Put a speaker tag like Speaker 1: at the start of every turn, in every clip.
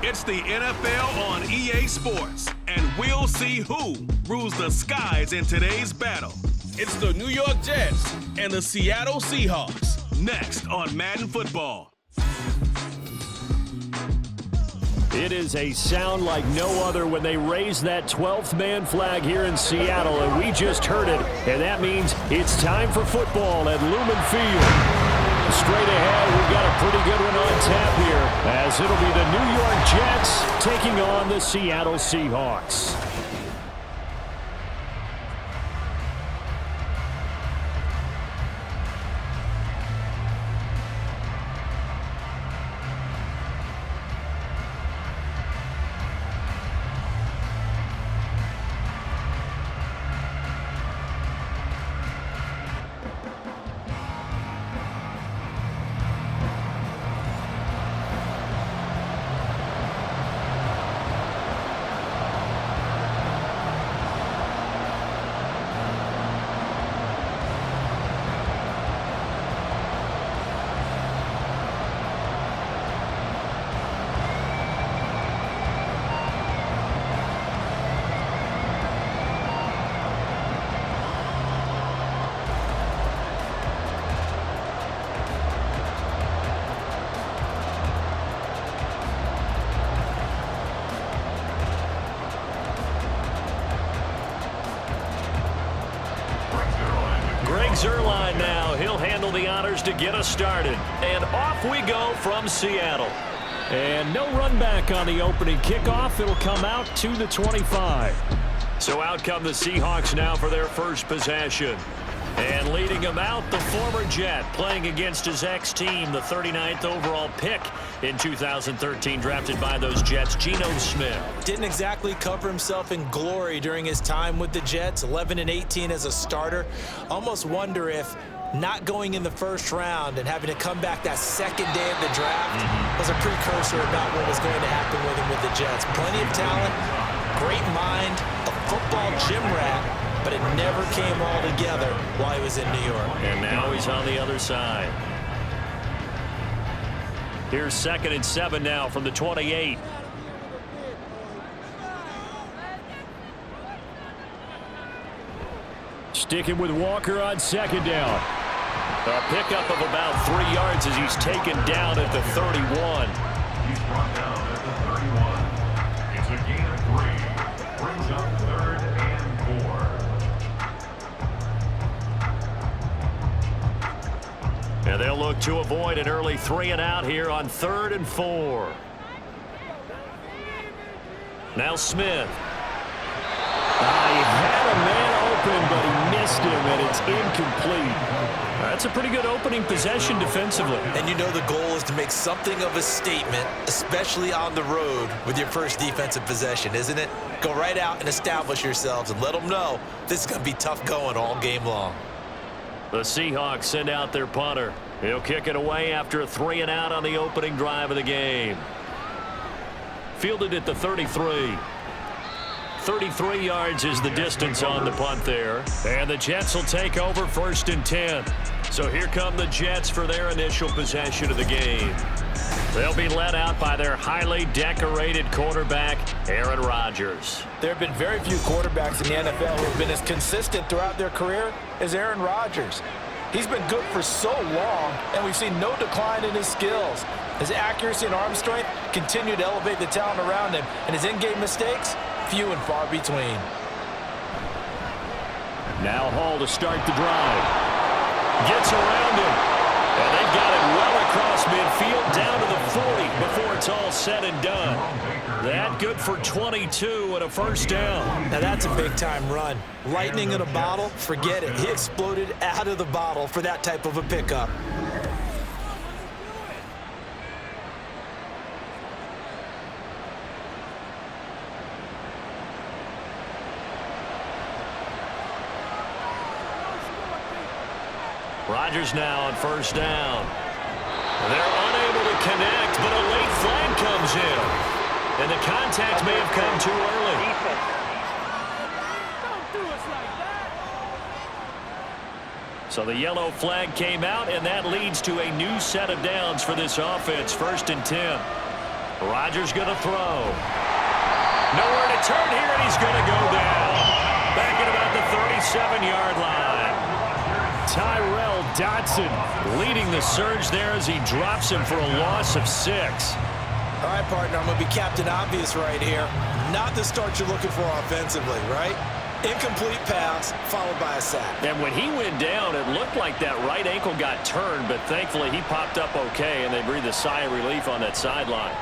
Speaker 1: It's the NFL on EA Sports, and we'll see who rules the skies in today's battle. It's the New York Jets and the Seattle Seahawks, next on Madden Football.
Speaker 2: It is a sound like no other when they raise that 12th man flag here in Seattle, and we just heard it, and that means it's time for football at Lumen Field. Straight ahead, we've got a pretty good one on tap here, as it'll be the New York Jets taking on the Seattle Seahawks. Zerline now. He'll handle the honors to get us started. And off we go from Seattle. And no run back on the opening kickoff. It'll come out to the 25. So out come the Seahawks now for their first possession. And leading him out, the former Jet, playing against his ex-team, the 39th overall pick in 2013, drafted by those Jets, Geno Smith.
Speaker 3: Didn't exactly cover himself in glory during his time with the Jets, 11-18 as a starter. Almost wonder if not going in the first round and having to come back that second day of the draft was a precursor about what was going to happen with him with the Jets. Plenty of talent, great mind, a football gym rat, but it never came all together while he was in New York.
Speaker 2: And now he's on the other side. Here's 2nd and 7 now from the 28. Sticking with Walker on 2nd down. A pickup of about 3 yards as he's taken down at the 31.
Speaker 4: He's brought down at the 31. It's a gain of 3. Brings up 3rd and 4.
Speaker 2: And they'll look to avoid an early 3 and out here on 3rd and 4. Now Smith. He had a man open, but he missed him, and it's incomplete. That's a pretty good opening possession defensively.
Speaker 3: And you know the goal is to make something of a statement, especially on the road with your first defensive possession, isn't it? Go right out and establish yourselves and let them know this is going to be tough going all game long.
Speaker 2: The Seahawks send out their punter. He'll kick it away after a 3 and out on the opening drive of the game. Fielded at the 33. 33 yards is the distance on the punt there. And the Jets will take over 1st and 10. So here come the Jets for their initial possession of the game. They'll be led out by their highly decorated quarterback, Aaron Rodgers.
Speaker 5: There have been very few quarterbacks in the NFL who have been as consistent throughout their career as Aaron Rodgers. He's been good for so long, and we've seen no decline in his skills. His accuracy and arm strength continue to elevate the talent around him, and his in-game mistakes, few and far between.
Speaker 2: Now Hall to start the drive. Gets around him. And they've got it well across midfield down to the 40 before it's all said and done. That good for 22 and a 1st down.
Speaker 3: Now that's a big-time run. Lightning in a bottle, forget it. He exploded out of the bottle for that type of a pickup.
Speaker 2: Rodgers now on 1st down. They're unable to connect, but a late flag comes in. And the contact may have come too early. So the yellow flag came out, and that leads to a new set of downs for this offense. 1st and 10. Rodgers going to throw. Nowhere to turn here, and he's going to go down. Back at about the 37-yard line. Tyrell Dodson leading the surge there as he drops him for a loss of 6.
Speaker 3: All right, partner, I'm going to be Captain Obvious right here. Not the start you're looking for offensively, right? Incomplete pass, followed by a sack.
Speaker 2: And when he went down, it looked like that right ankle got turned, but thankfully he popped up okay, and they breathed a sigh of relief on that sideline.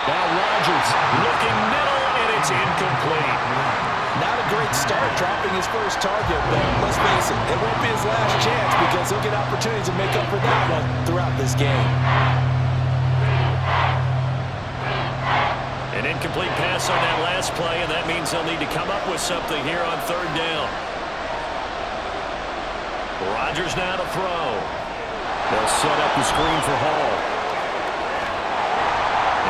Speaker 2: Now Rodgers looking middle, and it's incomplete.
Speaker 5: Not a great start dropping his first target, but let's face it, it won't be his last chance because he'll get opportunities to make up for that one throughout this game.
Speaker 2: An incomplete pass on that last play, and that means they'll need to come up with something here on 3rd down. Rodgers now to throw. They'll set up the screen for Hall.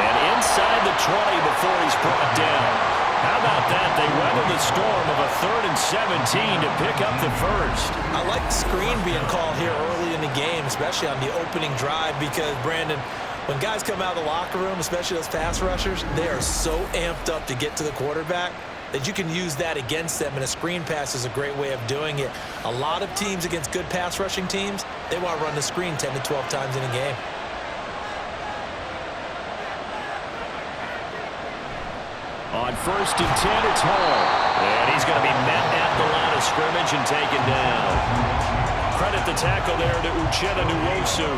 Speaker 2: And inside the 20 before he's brought down. How about that? They weather the storm of a 3rd and 17 to pick up the first.
Speaker 3: I like the screen being called here early in the game, especially on the opening drive, because, Brandon, when guys come out of the locker room, especially those pass rushers, they are so amped up to get to the quarterback that you can use that against them, and a screen pass is a great way of doing it. A lot of teams against good pass rushing teams, they want to run the screen 10 to 12 times in a game.
Speaker 2: On 1st and 10, it's Hall. And he's going to be met at the line of scrimmage and taken down. Credit the tackle there to Uchenna Nwosu.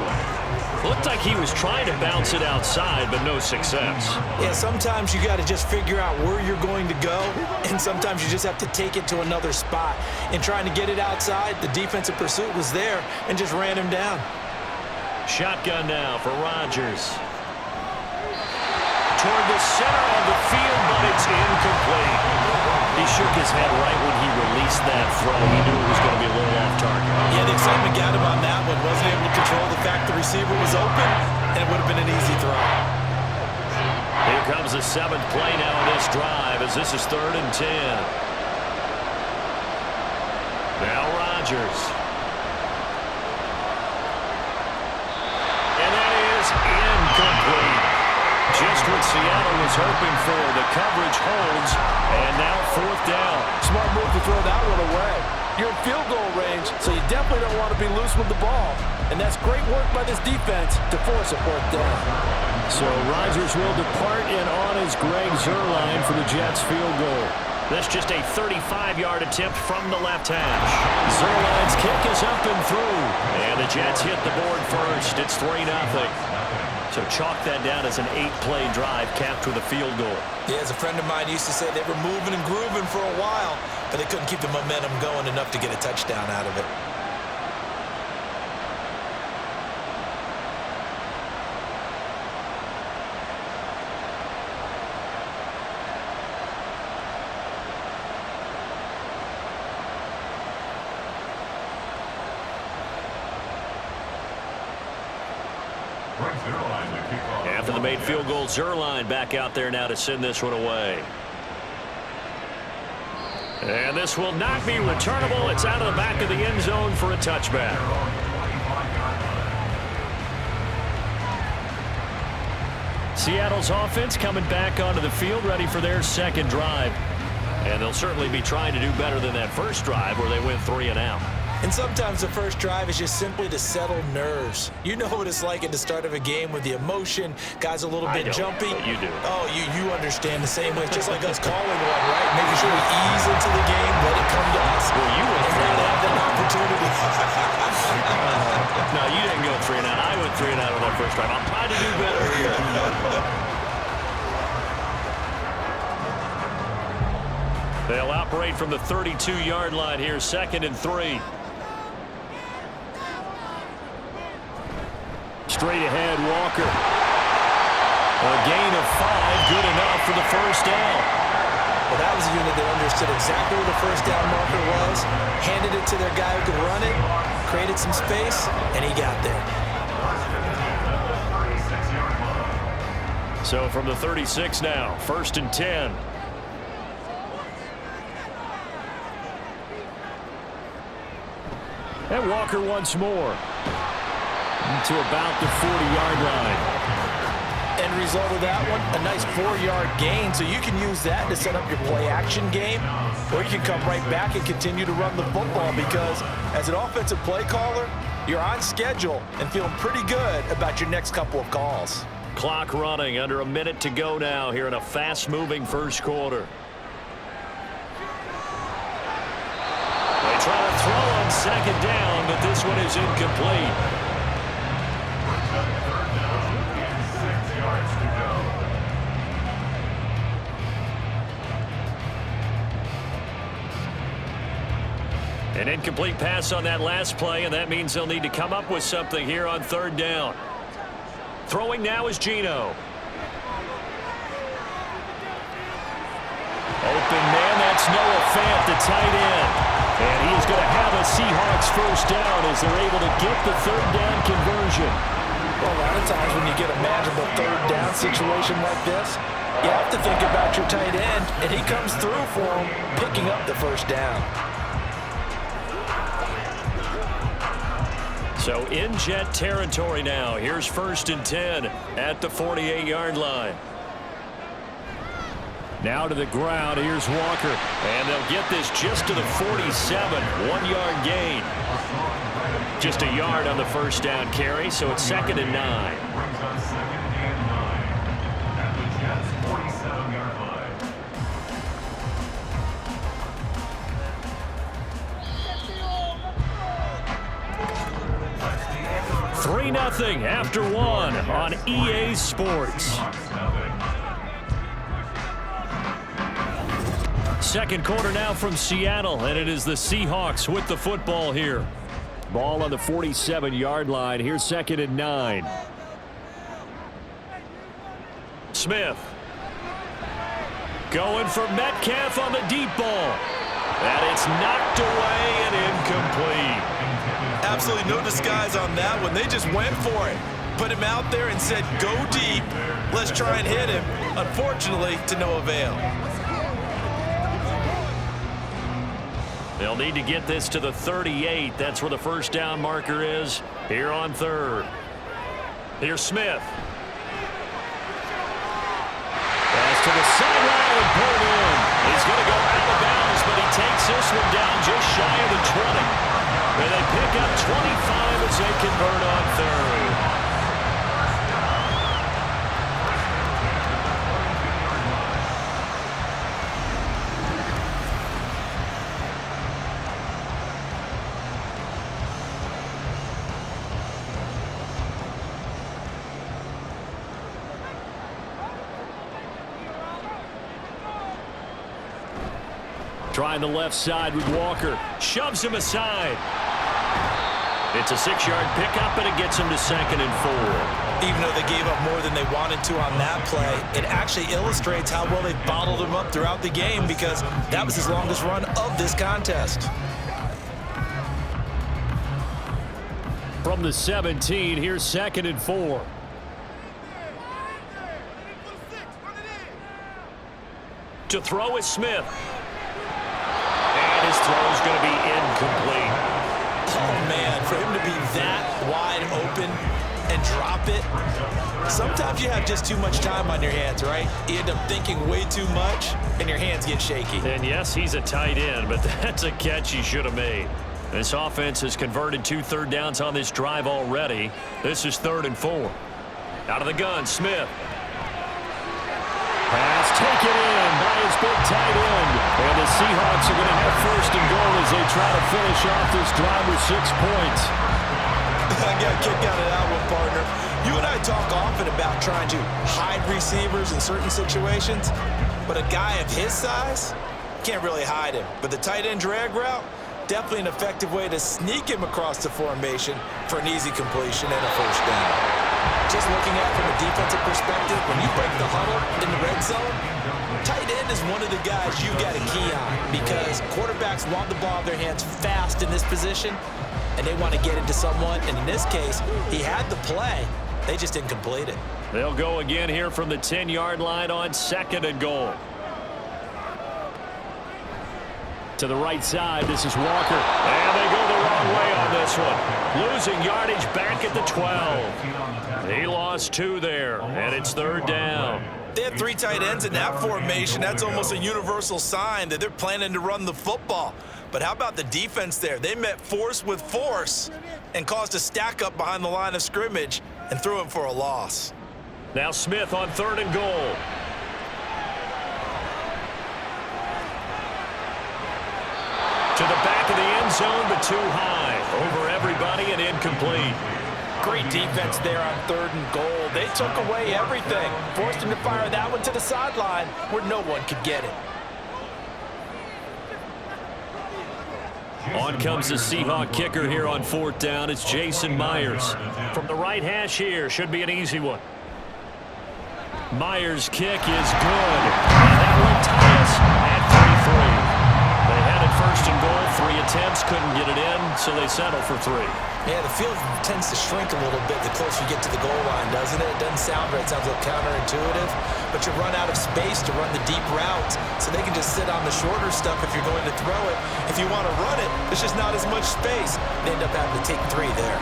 Speaker 2: Looked like he was trying to bounce it outside, but no success.
Speaker 3: Yeah, sometimes you got to just figure out where you're going to go, and sometimes you just have to take it to another spot. In trying to get it outside, the defensive pursuit was there and just ran him down.
Speaker 2: Shotgun now for Rodgers. Toward the center of the field, but it's incomplete. He shook his head right when he released that throw. He knew it was going to be a little off target.
Speaker 3: Yeah, the excitement got him on that one. Wasn't able to control the fact the receiver was open, and it would have been an easy throw.
Speaker 2: Here comes the 7th play now in this drive as this is 3rd and 10. Now Rodgers. And that is incomplete. Just what Seattle was hoping for. The coverage holds, and now 4th down.
Speaker 5: Smart move to throw that one away. You're in field goal range, so you definitely don't want to be loose with the ball. And that's great work by this defense to force a 4th down.
Speaker 2: So Rodgers will depart, and on is Greg Zuerlein for the Jets field goal. That's just a 35-yard attempt from the left hash. Zuerlein's kick is up and through, and the Jets hit the board first. It's 3-0. So chalk that down as an 8-play drive capped with a field goal.
Speaker 3: Yeah, as a friend of mine used to say, they were moving and grooving for a while, but they couldn't keep the momentum going enough to get a touchdown out of it.
Speaker 2: After the made field goal, Zuerlein back out there now to send this one away. And this will not be returnable. It's out of the back of the end zone for a touchback. Seattle's offense coming back onto the field, ready for their 2nd drive. And they'll certainly be trying to do better than that first drive where they went 3 and out.
Speaker 3: And sometimes the first drive is just simply to settle nerves. You know what it's like at the start of a game with the emotion. Guys a little bit jumpy.
Speaker 2: But you do.
Speaker 3: Oh, you understand the same way. It's just like us calling one, right? Making sure we ease into the game, let it come to us.
Speaker 2: Well, you went
Speaker 3: and not have that opportunity.
Speaker 2: No, you didn't go 3 and out. I went 3 and out on that first drive. I'll try to do better here. They'll operate from the 32-yard line here, 2nd and 3. Straight ahead, Walker. A gain of 5, good enough for the first down.
Speaker 3: Well, that was a unit that understood exactly where the first down marker was, handed it to their guy who could run it, created some space, and he got there.
Speaker 2: So from the 36 now, 1st and 10. And Walker once more. To about the 40-yard line.
Speaker 5: End result of that one, a nice 4-yard gain, so you can use that to set up your play-action game, or you can come right back and continue to run the football because as an offensive play caller, you're on schedule and feeling pretty good about your next couple of calls.
Speaker 2: Clock running, under a minute to go now here in a fast-moving first quarter. They try to throw on second down, but this one is incomplete. An incomplete pass on that last play, and that means they'll need to come up with something here on third down. Throwing now is Geno. Open man, that's Noah Fant, the tight end. And he is going to have a Seahawks first down as they're able to get the third down conversion.
Speaker 5: Well, a lot of times when you get a manageable third down situation like this, you have to think about your tight end, and he comes through for him, picking up the first down.
Speaker 2: So in Jet territory now. Here's 1st and 10 at the 48-yard line. Now to the ground. Here's Walker. And they'll get this just to the 47. 1-yard gain. Just a yard on the first down carry, so it's 2nd and 9.
Speaker 4: Brings on 2nd and 9 at the Jets' 47-yard line.
Speaker 2: 3-0 after 1 on EA Sports. Second quarter now from Seattle, and it is the Seahawks with the football here. Ball on the 47-yard line. Here's 2nd and 9. Smith. Going for Metcalf on the deep ball. And it's knocked away and incomplete.
Speaker 3: Absolutely no disguise on that one. They just went for it. Put him out there and said, go deep. Let's try and hit him. Unfortunately, to no avail.
Speaker 2: They'll need to get this to the 38. That's where the first down marker is here on third. Here's Smith. Pass to the sideline and pulled in. He's going to go out of bounds, but he takes this one down just shy of the 20. And they pick up 25 as they convert on third. Trying the left side with Walker. Shoves him aside. It's a 6-yard pickup, and it gets him to 2nd and 4.
Speaker 3: Even though they gave up more than they wanted to on that play, it actually illustrates how well they bottled him up throughout the game because that was his longest run of this contest.
Speaker 2: From the 17, here's 2nd and 4. To throw is Smith. And his throw is going to be incomplete.
Speaker 3: Oh, man, for him to be that wide open and drop it. Sometimes you have just too much time on your hands, right? You end up thinking way too much, and your hands get shaky.
Speaker 2: And yes, he's a tight end, but that's a catch he should have made. This offense has converted 2 third downs on this drive already. This is 3rd and 4. Out of the gun, Smith. Pass taken in by his big tight end. And the Seahawks are going to have 1st and goal as they try to finish off this drive with 6 points.
Speaker 3: I got a kick out of that one, partner. You and I talk often about trying to hide receivers in certain situations, but a guy of his size can't really hide him. But the tight end drag route, definitely an effective way to sneak him across the formation for an easy completion and a first down. Just looking at it from a defensive perspective, when you break the huddle in the red zone, tight end is one of the guys you got a key on because quarterbacks want the ball in their hands fast in this position, and they want to get it to someone. And in this case, he had the play. They just didn't complete it.
Speaker 2: They'll go again here from the 10-yard line on 2nd and goal. To the right side, this is Walker. And they go the wrong way on this one. Losing yardage back at the 12. He lost 2 there, and it's 3rd down.
Speaker 3: They have 3 tight ends in that formation. That's almost a universal sign that they're planning to run the football. But how about the defense there? They met force with force and caused a stack up behind the line of scrimmage and threw him for a loss.
Speaker 2: Now Smith on 3rd and goal. To the back of the end zone, but too high. Over everybody and incomplete.
Speaker 5: Great defense there on 3rd and goal. They took away everything. Forced him to fire that one to the sideline where no one could get it.
Speaker 2: On comes the Seahawk kicker here on 4th down. It's Jason Myers. From the right hash here, should be an easy one. Myers' kick is good. And that will tie us at 33. They had it 1st and goal, 3 attempts, couldn't get it in, so they settle for 3.
Speaker 3: Yeah, the field tends to shrink a little bit the closer you get to the goal line, doesn't it? It doesn't sound right. It sounds a little counterintuitive, but you run out of space to run the deep routes, so they can just sit on the shorter stuff if you're going to throw it. If you want to run it, there's just not as much space. They end up having to take 3 there.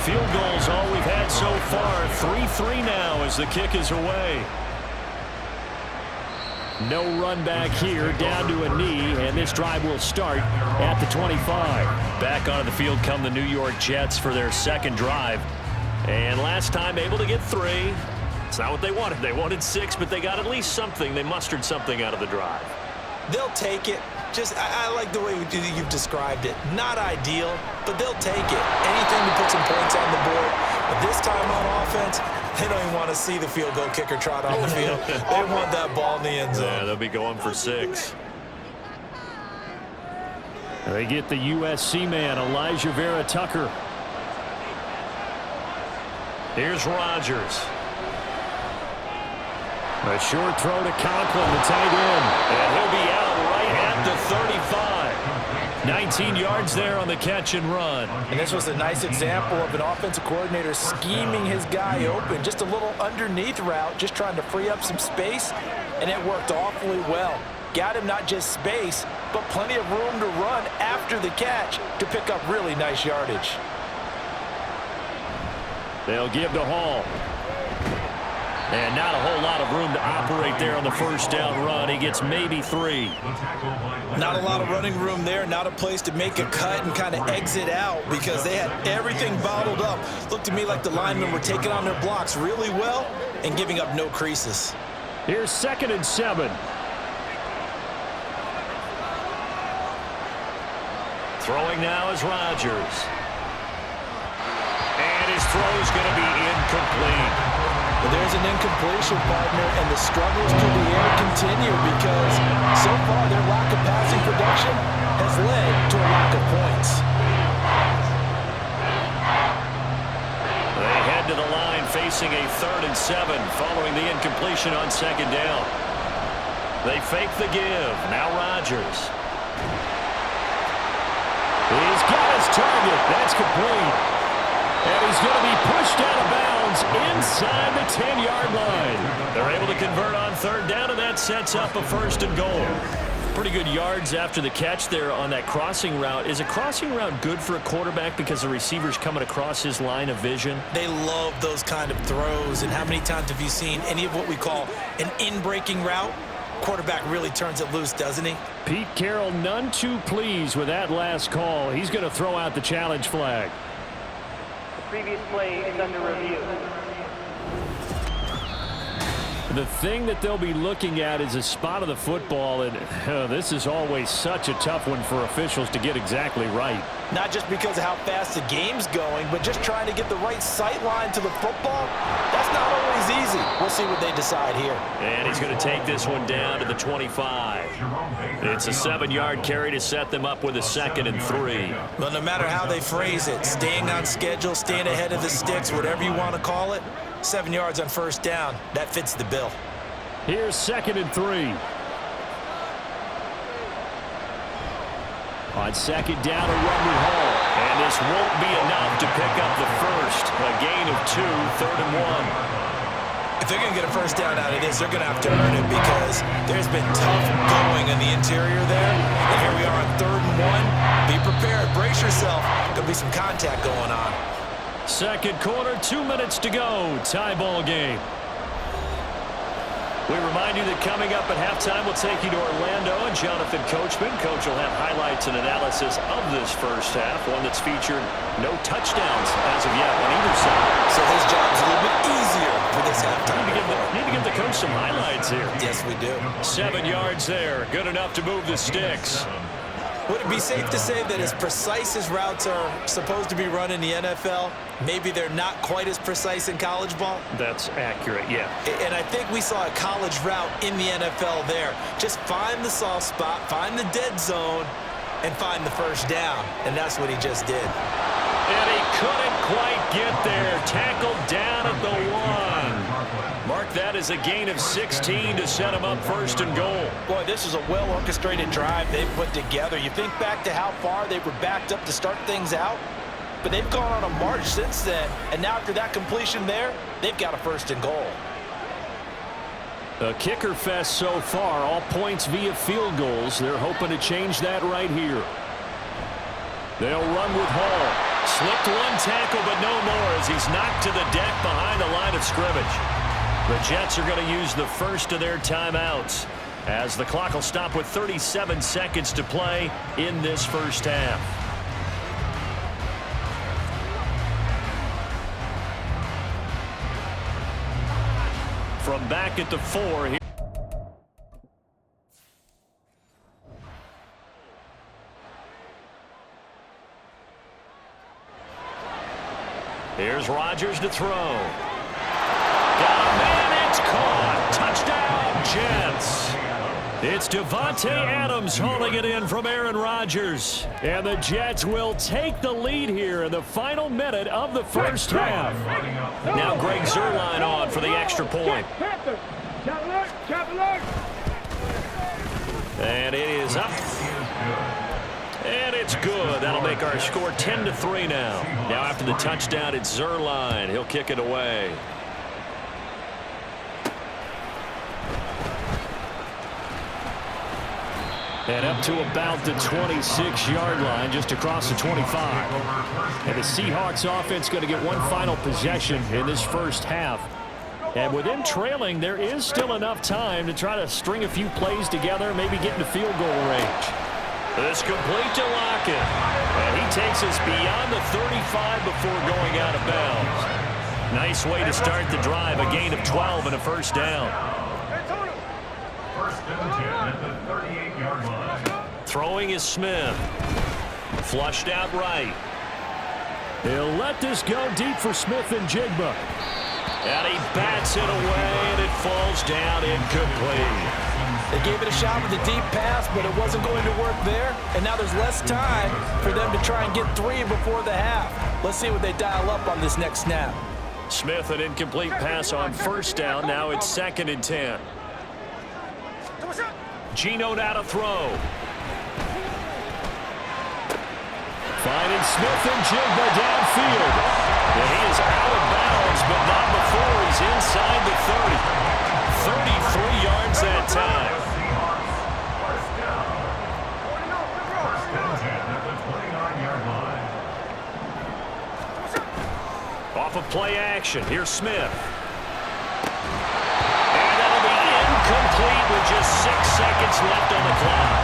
Speaker 2: Field goals all we've had so far. 3-3 now as the kick is away. No run back here, down to a knee, and this drive will start at the 25. Back onto the field come the New York Jets for their 2nd drive. And last time able to get 3. It's not what they wanted. They wanted 6, but they got at least something. They mustered something out of the drive.
Speaker 3: They'll take it. I like the way you've described it. Not ideal, but they'll take it. Anything to put some points on the board. But this time on offense, they don't even want to see the field goal kicker trot on the field. They want that ball in the end zone.
Speaker 2: Yeah, they'll be going for 6. They get the USC man, Elijah Vera Tucker. Here's Rodgers. A short throw to Conklin, the tight end. And he'll be out right at the 35. 19 yards there on the catch and run.
Speaker 5: And this was a nice example of an offensive coordinator scheming his guy open. Just a little underneath route, just trying to free up some space, and it worked awfully well. Got him not just space, but plenty of room to run after the catch to pick up really nice yardage.
Speaker 2: They'll give to Hall. And not a whole lot of room to operate there on the 1st down run. He gets maybe 3.
Speaker 3: Not a lot of running room there. Not a place to make a cut and kind of exit out because they had everything bottled up. Looked to me like the linemen were taking on their blocks really well and giving up no creases.
Speaker 2: Here's 2nd and 7. Throwing now is Rodgers. And his throw's going to be incomplete.
Speaker 3: Well, there's an incompletion, partner, and the struggles through the air continue because so far their lack of passing production has led to a lack of points.
Speaker 2: They head to the line facing a 3rd and 7 following the incompletion on 2nd down. They fake the give. Now Rodgers. He's got his target. That's complete. And he's going to be pushed out of bounds inside the 10-yard line. They're able to convert on 3rd down, and that sets up a 1st and goal. Pretty good yards after the catch there on that crossing route. Is a crossing route good for a quarterback because the receiver's coming across his line of vision?
Speaker 3: They love those kind of throws, and how many times have you seen any of what we call an in-breaking route? Quarterback really turns it loose, doesn't he?
Speaker 2: Pete Carroll none too pleased with that last call. He's going to throw out the challenge flag.
Speaker 6: Previous play is under review.
Speaker 2: The thing that they'll be looking at is a spot of the football, and this is always such a tough one for officials to get exactly right.
Speaker 5: Not just because of how fast the game's going, but just trying to get the right sight line to the football. That's not always easy. We'll see what they decide here.
Speaker 2: And he's going to take this one down to the 25. It's a 7-yard carry to set them up with a 2nd and 3.
Speaker 3: Well, no matter how they phrase it, staying on schedule, staying ahead of the sticks, whatever you want to call it, 7 yards on 1st down, that fits the bill.
Speaker 2: Here's 2nd and 3. On 2nd down, a run with Hall. And this won't be enough to pick up the first. A gain of 2, 3rd and 1.
Speaker 3: If they're going to get a first down out of this, they're going to have to earn it because there's been tough going in the interior there. And here we are on 3rd and 1. Be prepared. Brace yourself. There'll be some contact going on.
Speaker 2: Second quarter, 2 minutes to go. Tie ball game. We remind you that coming up at halftime, we'll take you to Orlando and Jonathan Coachman. Coach will have highlights and analysis of this first half, one that's featured no touchdowns as of yet on either side.
Speaker 3: So his job's a little bit easier for this halftime.
Speaker 2: Need to give the coach some highlights here.
Speaker 3: Yes, we do.
Speaker 2: 7 yards there. Good enough to move the sticks.
Speaker 3: Would it be safe to say that as precise as routes are supposed to be run in the NFL, maybe they're not quite as precise in college ball?
Speaker 2: That's accurate, yeah.
Speaker 3: And I think we saw a college route in the NFL there. Just find the soft spot, find the dead zone, and find the first down. And that's what he just did.
Speaker 2: And he couldn't quite get there. Tackled down at the 1. Mark that as a gain of 16 to set him up 1st and goal.
Speaker 5: Boy, this is a well-orchestrated drive they've put together. You think back to how far they were backed up to start things out, but they've gone on a march since then. And now after that completion there, they've got a 1st and goal.
Speaker 2: A kicker fest so far, all points via field goals. They're hoping to change that right here. They'll run with Hall. Slipped one tackle, but no more as he's knocked to the deck behind the line of scrimmage. The Jets are going to use the first of their timeouts as the clock will stop with 37 seconds to play in this first half. From back at the 4 here. Here's Rodgers to throw. Got a man, it's caught. Touchdown, Jets. It's Devontae Adams hauling it in from Aaron Rodgers. And the Jets will take the lead here in the final minute of the first half. Now Greg Zuerlein on for the extra point. And it is up. And it's good. That'll make our score 10-3 now. Now after the touchdown, it's Zuerlein. He'll kick it away. And up to about the 26-yard line, just across the 25. And the Seahawks offense going to get one final possession in this first half. And with them trailing, there is still enough time to try to string a few plays together, maybe get into field goal range. This complete to Lockett. And he takes us beyond the 35 before going out of bounds. Nice way to start the drive, a gain of 12 and a first down.
Speaker 4: 1st and 10 at the 38-yard line.
Speaker 2: Throwing is Smith. Flushed out right. He'll let this go deep for Smith and Jigba. And he bats it away, and it falls down incomplete.
Speaker 5: They gave it a shot with a deep pass, but it wasn't going to work there. And now there's less time for them to try and get 3 before the half. Let's see what they dial up on this next snap.
Speaker 2: Smith, an incomplete pass on first down. Now it's 2nd and 10. Geno now to throw. Finding Smith and Jigba downfield. And he is out of bounds, but not before he's inside the 30. 33 yards that time. Off of play action, here's Smith. And that'll be incomplete with just 6 seconds left on the clock.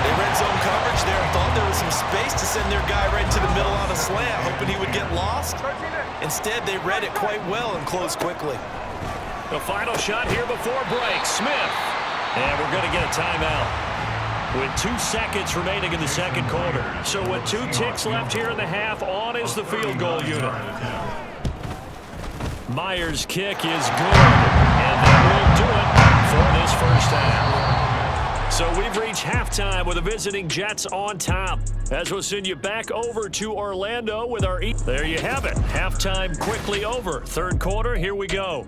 Speaker 3: They red zone coverage there. Thought there was some space to send their guy right into the middle on a slant, hoping he would get lost. Instead, they read it quite well and closed quickly.
Speaker 2: The final shot here before break. Smith. And we're going to get a timeout with 2 seconds remaining in the second quarter. So with 2 ticks left here in the half, on is the field goal unit. Myers' kick is good. And that will do it for this first half. So we've reached halftime with the visiting Jets on top. As we'll send you back over to Orlando with our... There you have it. Halftime quickly over. Third quarter, here we go.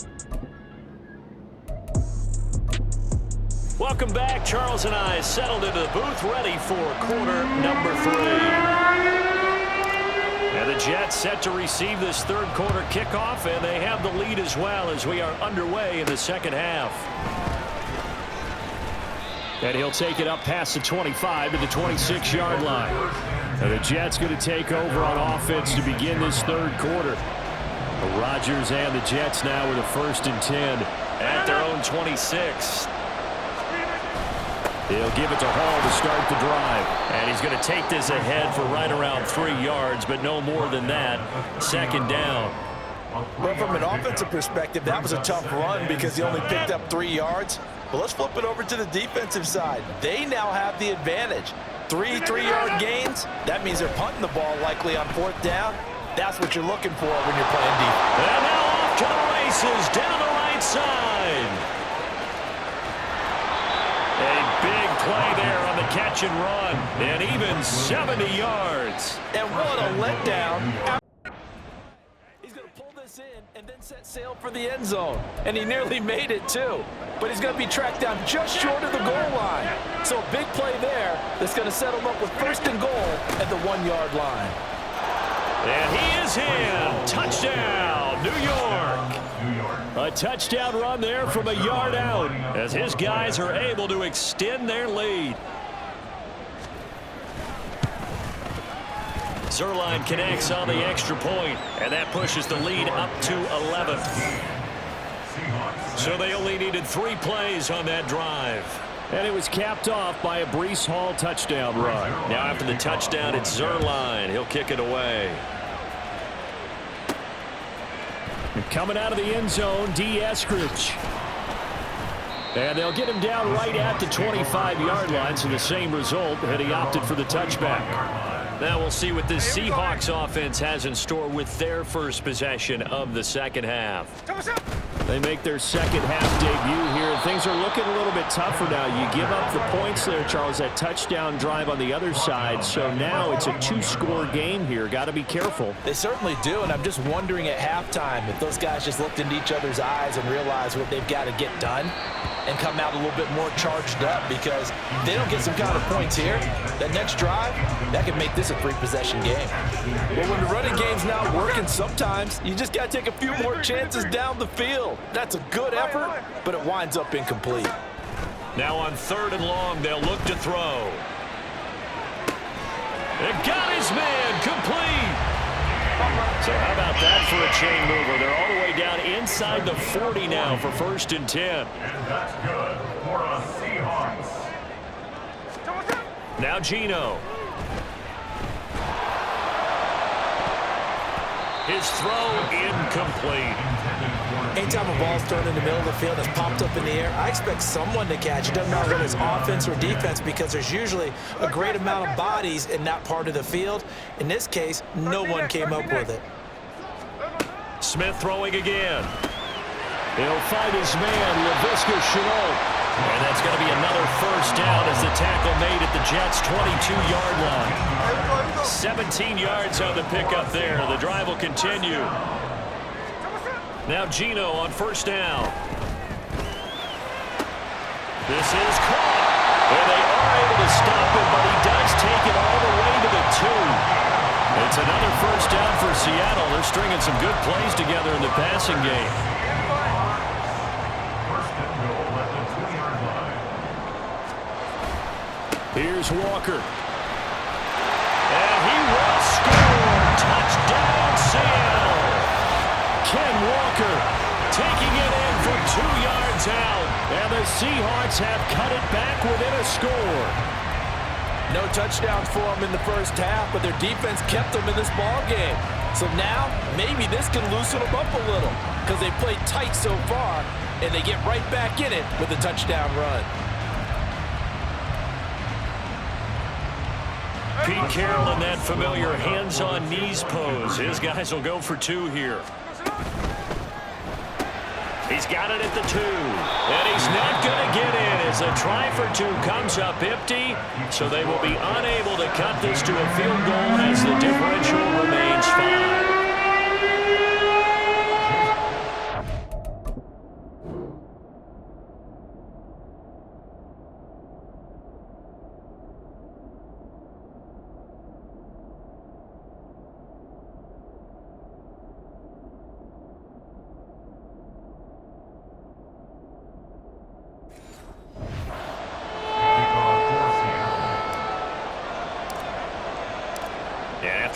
Speaker 2: Welcome back. Charles and I settled into the booth ready for quarter number 3. And the Jets set to receive this third quarter kickoff, and they have the lead as well as we are underway in the second half. And he'll take it up past the 25 to the 26-yard line. And the Jets going to take over on offense to begin this third quarter. Rodgers and the Jets now with a 1st and 10 at their own 26. He'll give it to Hall to start the drive. And he's going to take this ahead for right around 3 yards, but no more than that. 2nd down.
Speaker 5: But from an offensive perspective, that was a tough run because he only picked up 3 yards. But let's flip it over to the defensive side. They now have the advantage. 3 3-yard gains. That means they're punting the ball likely on 4th down. That's what you're looking for when you're playing defense.
Speaker 2: And now off to the races down the right side. A big play there on the catch and run. And even 70 yards.
Speaker 5: And what a letdown. He's going to pull this in and then set sail for the end zone. And he nearly made it too. But he's going to be tracked down just short of the goal line. So a big play there that's going to set him up with 1st and goal at the 1-yard line.
Speaker 2: And he is in. Touchdown, New York. A touchdown run there from a yard out as his guys are able to extend their lead. Zerline connects on the extra point, and that pushes the lead up to 11. So they only needed 3 plays on that drive. And it was capped off by a Breece Hall touchdown run. Now after the touchdown, it's Zerline. He'll kick it away. And coming out of the end zone, D. Eskridge. And they'll get him down right at the 25-yard line, so the same result, and he opted for the touchback. Now we'll see what this Seahawks offense has in store with their first possession of the second half. They make their second half debut here, and things are looking a little bit tougher now. You give up the points there, Charles, that touchdown drive on the other side. So now it's a 2-score game here. Got to be careful.
Speaker 5: They certainly do, and I'm just wondering at halftime if those guys just looked into each other's eyes and realized what they've got to get done and come out a little bit more charged up, because if they don't get some kind of points here, that next drive, that could make this a 3-possession game. But when the running game's not working, sometimes you just got to take a few more chances down the field. That's a good effort, but it winds up incomplete.
Speaker 2: Now on 3rd and long, they'll look to throw. It got his man complete. So how about that for a chain mover? They're all the way down inside the 40 now for 1st and 10.
Speaker 4: And that's good for the Seahawks.
Speaker 2: Now Geno. His throw incomplete.
Speaker 5: Anytime a ball's thrown in the middle of the field that's popped up in the air, I expect someone to catch it. Doesn't matter whether it's offense or defense, because there's usually a great amount of bodies in that part of the field. In this case, no one came up with it.
Speaker 2: Smith throwing again. He'll find his man, Laviska Shenault. And that's going to be another 1st down as the tackle made at the Jets' 22-yard line. 17 yards on the pickup there. The drive will continue. Now Geno on 1st down. This is caught. And they are able to stop him, but he does take it all the way to the 2. It's another 1st down for Seattle. They're stringing some good plays together in the passing game. Here's Walker. And he will score. Touchdown, Seattle. Ken Walker taking it in from 2 yards out. And the Seahawks have cut it back within a score.
Speaker 5: No touchdowns for them in the first half, but their defense kept them in this ball game. So now, maybe this can loosen them up a little, because they played tight so far, and they get right back in it with a touchdown run.
Speaker 2: Pete Carroll in that familiar hands-on knees pose. His guys will go for 2 here. He's got it at the 2. And he's not going to get in as the try for 2 comes up empty. So they will be unable to cut this to a field goal as the differential remains 5.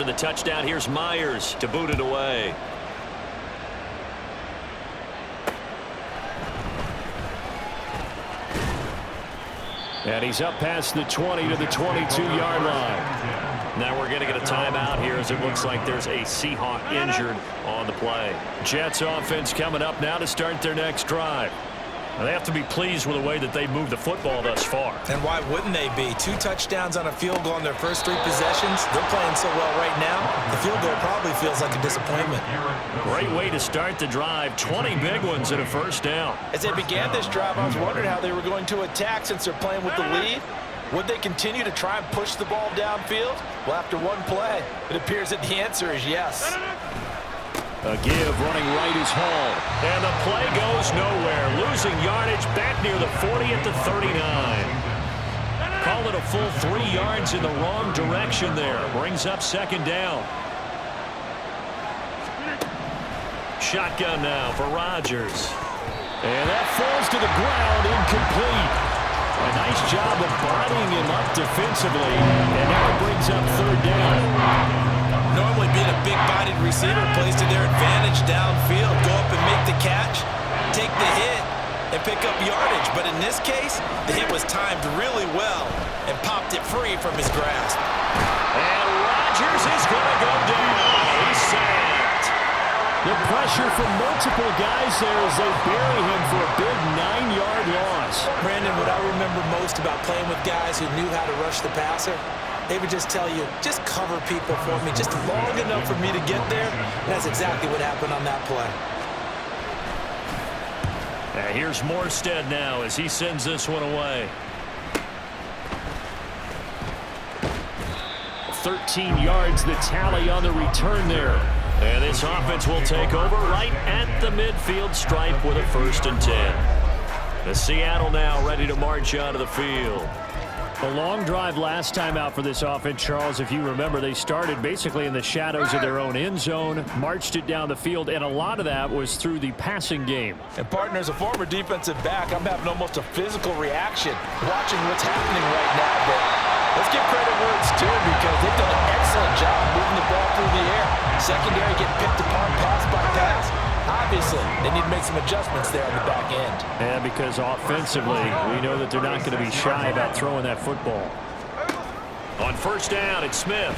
Speaker 2: the touchdown. Here's Myers to boot it away. And he's up past the 20 to the 22-yard line. Now we're going to get a timeout here as it looks like there's a Seahawk injured on the play. Jets offense coming up now to start their next drive. Now they have to be pleased with the way that they moved the football thus far.
Speaker 3: And why wouldn't they be? 2 touchdowns on a field goal in their first 3 possessions. They're playing so well right now, the field goal probably feels like a disappointment.
Speaker 2: Great way to start the drive. 20 big ones and a first down.
Speaker 5: As they began this drive, I was wondering how they were going to attack since they're playing with the lead. Would they continue to try and push the ball downfield? Well, after one play, it appears that the answer is yes.
Speaker 2: A give running right is Hall. And the play goes nowhere. Losing yardage back near the 40 at the 39. Call it a full 3 yards in the wrong direction there. Brings up second down. Shotgun now for Rodgers. And that falls to the ground, incomplete. A nice job of bodying him up defensively. And now it brings up third down.
Speaker 3: Normally being a big-bodied receiver plays to their advantage downfield. Go up and make the catch, take the hit, and pick up yardage. But in this case, the hit was timed really well and popped it free from his grasp.
Speaker 2: And Rodgers is going to go down. He's sacked.
Speaker 7: The pressure from multiple guys there as they bury him for a big 9-yard loss.
Speaker 3: Brandon, what I remember most about playing with guys who knew how to rush the passer, they would just tell you, just cover people for me, just long enough for me to get there. And that's exactly what happened on that play.
Speaker 2: And here's Morstead now as he sends this one away. 13 yards the tally on the return there. And this offense will take over right at the midfield stripe with a 1st and 10. The Seattle now ready to march out of the field.
Speaker 7: A long drive last time out for this offense, Charles. If you remember, they started basically in the shadows of their own end zone, marched it down the field, and a lot of that was through the passing game.
Speaker 5: And partner, as a former defensive back, I'm having almost a physical reaction watching what's happening right now. But let's give credit where it's due because they've done an excellent job moving the ball through the air. Secondary getting picked apart pass by pass. Obviously, they need to make some adjustments there on the back end.
Speaker 7: And because offensively, we know that they're not going to be shy about throwing that football.
Speaker 2: On 1st down, it's Smith.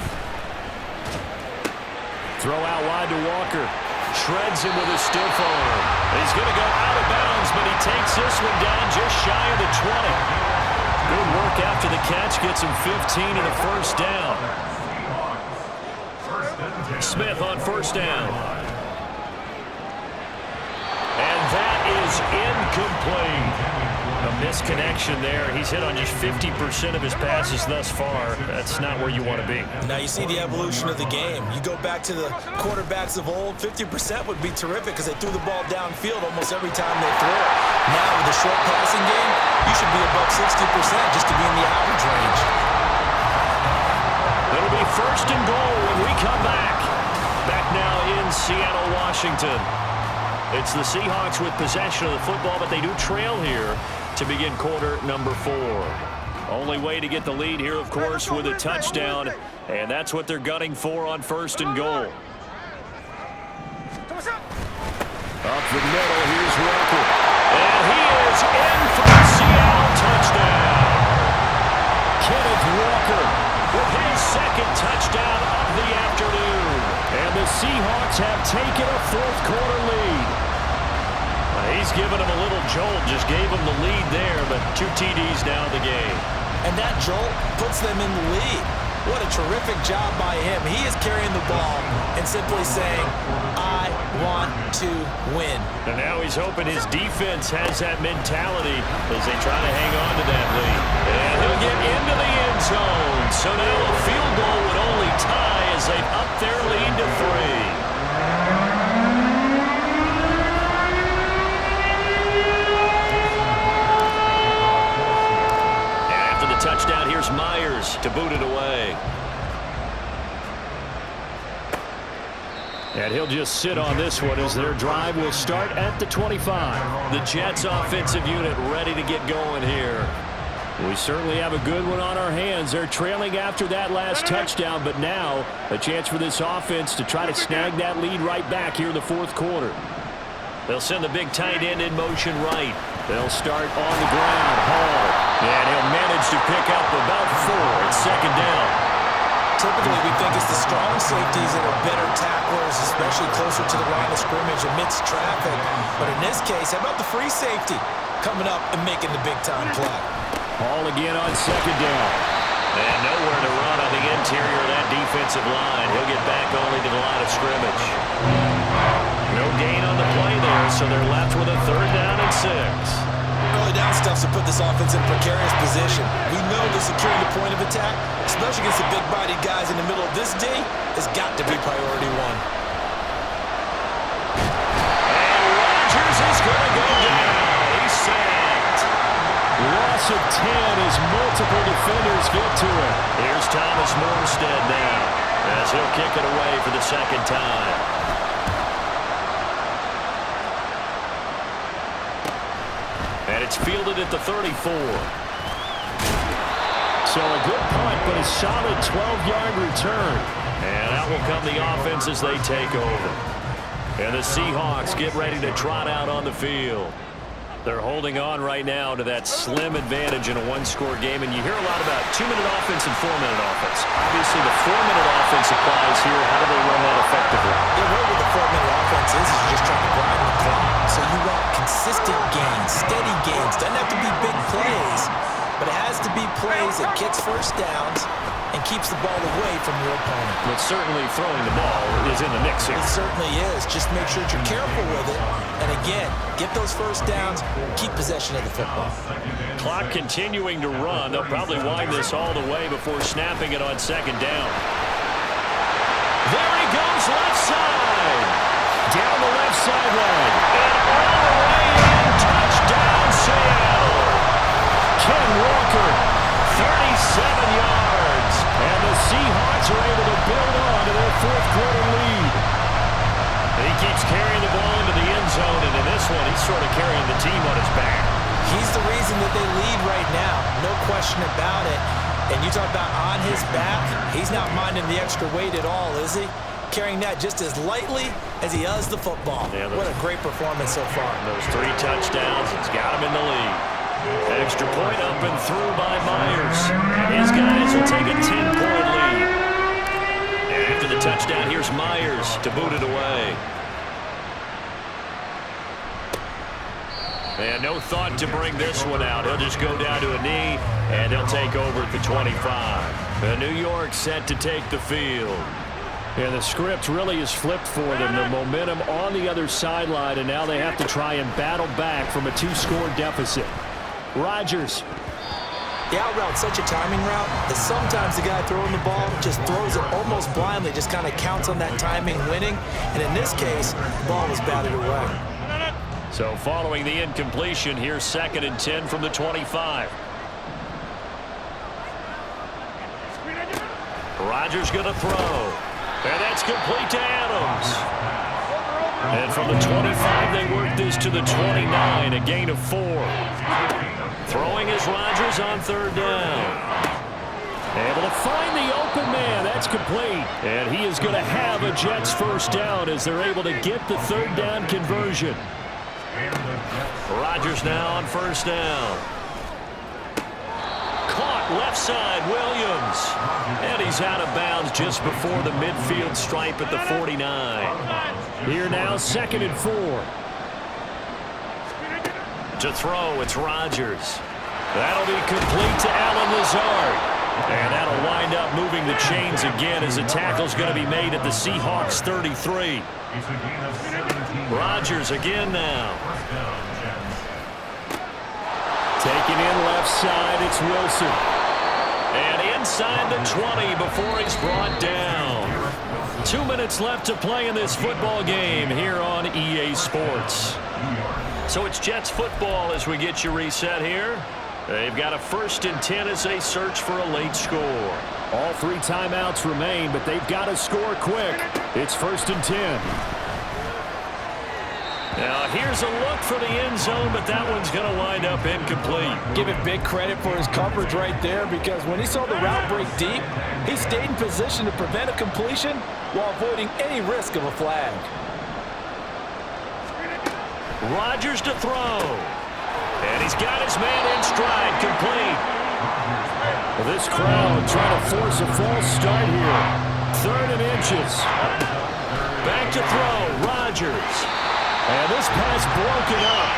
Speaker 2: Throw out wide to Walker. Shreds him with a stiff arm. He's going to go out of bounds, but he takes this one down just shy of the 20. Good work after the catch. Gets him 15 and a 1st down. Smith on 1st down. And that is incomplete. A misconnection there. He's hit on just 50% of his passes thus far. That's not where you want to be.
Speaker 3: Now you see the evolution of the game. You go back to the quarterbacks of old, 50% would be terrific because they threw the ball downfield almost every time they threw it. Now with the short passing game, you should be above 60% just to be in the average range.
Speaker 2: It'll be 1st and goal when we come back. Back now in Seattle, Washington. It's the Seahawks with possession of the football, but they do trail here to begin quarter number 4. Only way to get the lead here, of course, with a touchdown, and that's what they're gunning for on 1st and goal. Up the middle, here's Walker. And he is in for the Seattle touchdown. Kenneth Walker with his 2nd touchdown of the afternoon.
Speaker 7: And the Seahawks have taken a 4th quarter lead.
Speaker 2: He's given him a little jolt, just gave him the lead there, but 2 TDs now in the game.
Speaker 3: And that jolt puts them in the lead. What a terrific job by him. He is carrying the ball and simply saying, I want to win.
Speaker 2: And now he's hoping his defense has that mentality as they try to hang on to that lead. And he'll get into the end zone. So now a field goal would only tie as they've upped their lead to 3. Touchdown, here's Myers to boot it away.
Speaker 7: And he'll just sit on this one as their drive will start at the 25.
Speaker 2: The Jets offensive unit ready to get going here.
Speaker 7: We certainly have a good one on our hands. They're trailing after that last touchdown, but now a chance for this offense to try to snag that lead right back here in the fourth quarter.
Speaker 2: They'll send the big tight end in motion right. They'll start on the ground. Hall. And he'll manage to pick up about 4 at second down.
Speaker 3: Typically, we think it's the strong safeties that are better tacklers, especially closer to the line of scrimmage amidst traffic. But in this case, how about the free safety coming up and making the big-time play?
Speaker 7: Hall again on second down.
Speaker 2: And nowhere to run on the interior of that defensive line. He'll get back only to the line of scrimmage. No gain on the play there, so they're left with a 3rd down and 6.
Speaker 3: Early down stuff's to put this offense in a precarious position. We know that securing the point of attack, especially against the big-bodied guys in the middle of this D, has got to be priority 1.
Speaker 2: And Rodgers is going to go down. He's sacked.
Speaker 7: Loss of 10 as multiple defenders get to it.
Speaker 2: Here's Thomas Morstead now as he'll kick it away for the 2nd time. And it's fielded at the 34.
Speaker 7: So a good punt, but a solid 12-yard return.
Speaker 2: And out will come the offense as they take over. And the Seahawks get ready to trot out on the field. They're holding on right now to that slim advantage in a 1-score game. And you hear a lot about 2-minute offense and 4-minute offense. Obviously, the 4-minute offense applies here. How do they run that effectively?
Speaker 3: The way with the 4-minute offense is you're just trying to grind the clock. So you want consistent gains, steady gains. Doesn't have to be big plays, but it has to be plays that gets first downs and keeps the ball away from your opponent.
Speaker 2: But certainly throwing the ball is in the mix here.
Speaker 3: It certainly is. Just make sure that you're careful with it. And again, get those first downs, keep possession of the football.
Speaker 2: Clock continuing to run. They'll probably wind this all the way before snapping it on 2nd down. There he goes, left side.
Speaker 7: Down the left sideline.
Speaker 2: And all the way in, touchdown Seattle.
Speaker 7: Ken Walker,
Speaker 2: 37 yards.
Speaker 7: and the Seahawks are able to build on to their fourth quarter lead.
Speaker 2: He keeps carrying the ball into the end zone, and in this one, he's sort of carrying the team on his back.
Speaker 3: He's the reason that they lead right now, no question about it. And you talk about on his back, he's not minding the extra weight at all, is he? Carrying that just as lightly as he does the football.
Speaker 2: Yeah,
Speaker 3: what a great performance so far.
Speaker 2: Those 3 touchdowns, it's got him in the lead. Extra point up and through by Myers. His guys will take a 10-point lead. And after the touchdown, here's Myers to boot it away. And no thought to bring this one out. He'll just go down to a knee, and they'll take over at the 25. The New York set to take the field.
Speaker 7: And the script really is flipped for them. The momentum on the other sideline, and now they have to try and battle back from a 2-score deficit. Rodgers.
Speaker 3: The out route, such a timing route, that sometimes the guy throwing the ball just throws it almost blindly, just kind of counts on that timing winning. And in this case, the ball was batted away.
Speaker 2: So following the incompletion, here's 2nd and 10 from the 25. Rodgers going to throw. And that's complete to Adams. And from the 25, they work this to the 29, a gain of 4. Throwing is Rodgers on 3rd down. Able to find the open man. That's complete. And he is going to have a Jets first down as they're able to get the 3rd down conversion. Rodgers now on 1st down. Caught left side, Williams. And he's out of bounds just before the midfield stripe at the 49.
Speaker 7: Here now, 2nd and 4.
Speaker 2: To throw, it's Rodgers. That'll be complete to Allen Lazard. And that'll wind up moving the chains again as the tackle's going to be made at the Seahawks 33. Rodgers again now.
Speaker 7: Taking in left side, it's Wilson.
Speaker 2: And inside the 20 before he's brought down. 2 minutes left to play in this football game here on EA Sports. So it's Jets football as we get you reset here. They've got a 1st and 10 as they search for a late score.
Speaker 7: All 3 timeouts remain, but they've got to score quick. It's 1st and 10.
Speaker 2: Now here's a look for the end zone, but that one's going to wind up incomplete.
Speaker 5: Give it big credit for his coverage right there, because when he saw the route break deep, he stayed in position to prevent a completion while avoiding any risk of a flag.
Speaker 2: Rodgers to throw. And he's got his man in stride, complete.
Speaker 7: Well, this crowd trying to force a false start here. 3rd and inches.
Speaker 2: Back to throw, Rodgers.
Speaker 7: And this pass broken up.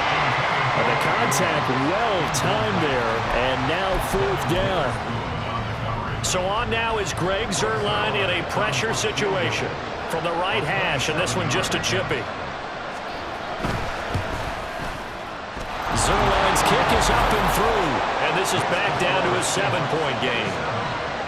Speaker 7: And the contact well-timed there, and now 4th down.
Speaker 2: So on now is Greg Zuerlein in a pressure situation from the right hash, and this one just a chippy. Zuerlein's kick is up and through, and this is back down to a 7-point game.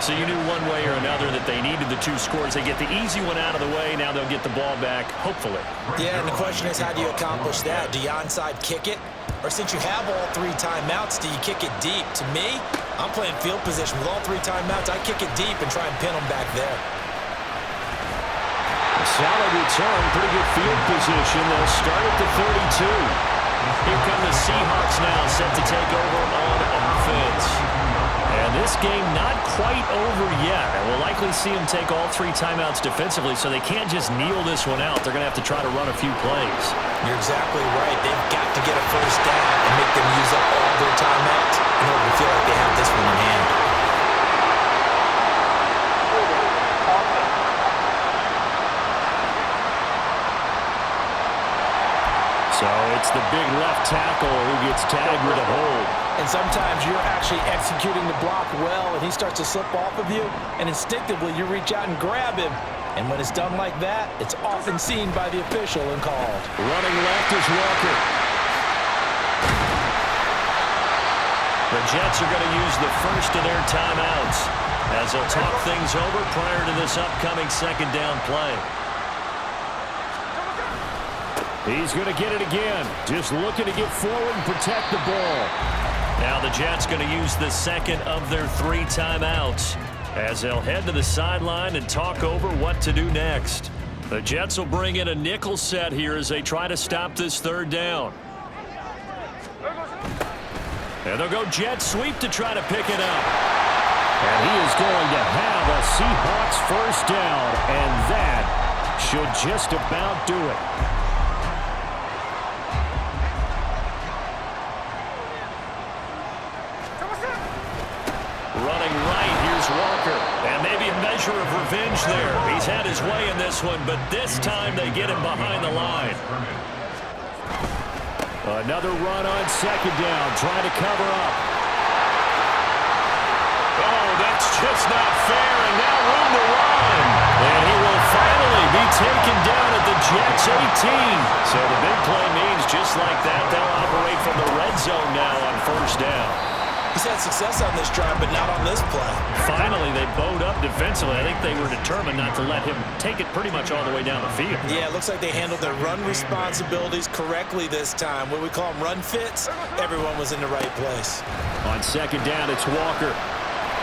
Speaker 2: So you knew one way or another that they needed the 2 scores. They get the easy one out of the way. Now they'll get the ball back, hopefully.
Speaker 3: Yeah, and the question is, how do you accomplish that? Do you onside kick it? Or since you have all 3 timeouts, do you kick it deep? To me, I'm playing field position. With all 3 timeouts, I kick it deep and try and pin them back there.
Speaker 7: Solid return, pretty good field position. They'll start at the 32.
Speaker 2: Here come the Seahawks now, set to take over on offense. And this game not quite over yet. And we'll likely see them take all 3 timeouts defensively, so they can't just kneel this one out. They're going to have to try to run a few plays.
Speaker 3: You're exactly right. They've got to get a first down and make them use up all their timeouts in order to feel like they have this one in hand.
Speaker 7: So it's the big left tackle who gets tagged with a hold.
Speaker 5: And sometimes you're actually executing the block well, and he starts to slip off of you, and instinctively you reach out and grab him. And when it's done like that, it's often seen by the official and called.
Speaker 2: Running left is Walker. The Jets are going to use the first of their timeouts as they'll talk things over prior to this upcoming 2nd down play.
Speaker 7: He's going to get it again. Just looking to get forward and protect the ball.
Speaker 2: Now the Jets going to use the 2nd of their 3 timeouts as they'll head to the sideline and talk over what to do next. The Jets will bring in a nickel set here as they try to stop this 3rd down. And they'll go jet sweep to try to pick it up.
Speaker 7: And he is going to have a Seahawks first down, and that should just about do it.
Speaker 2: Running right, here's Walker. And maybe a measure of revenge there. He's had his way in this one, but this time they get him behind the line.
Speaker 7: Another run on 2nd down, trying to cover up.
Speaker 2: Oh, that's just not fair, and now room to run. And he will finally be taken down at the Jets 18. So the big play means just like that, they'll operate from the red zone now on 1st down.
Speaker 3: He's had success on this drive, but not on this play.
Speaker 2: Finally, they bowed up defensively. I think they were determined not to let him take it pretty much all the way down the field.
Speaker 3: Yeah, it looks like they handled their run responsibilities correctly this time. What we call them run fits, everyone was in the right place.
Speaker 7: On 2nd down, it's Walker.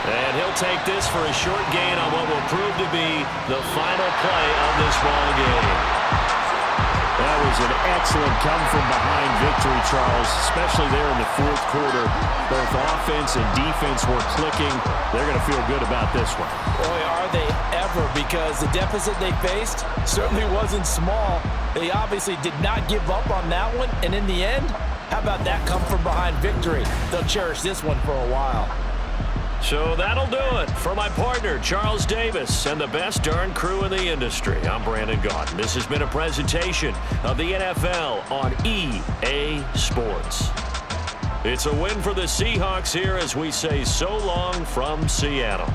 Speaker 2: And he'll take this for a short gain on what will prove to be the final play of this ball game.
Speaker 7: That was an excellent come-from-behind victory, Charles, especially there in the 4th quarter. Both offense and defense were clicking. They're going to feel good about this one.
Speaker 5: Boy, are they ever, because the deficit they faced certainly wasn't small. They obviously did not give up on that one, and in the end, how about that come-from-behind victory? They'll cherish this one for a while.
Speaker 2: So that'll do it for my partner, Charles Davis, and the best darn crew in the industry. I'm Brandon Gaudin. This has been a presentation of the NFL on EA Sports. It's a win for the Seahawks here as we say so long from Seattle.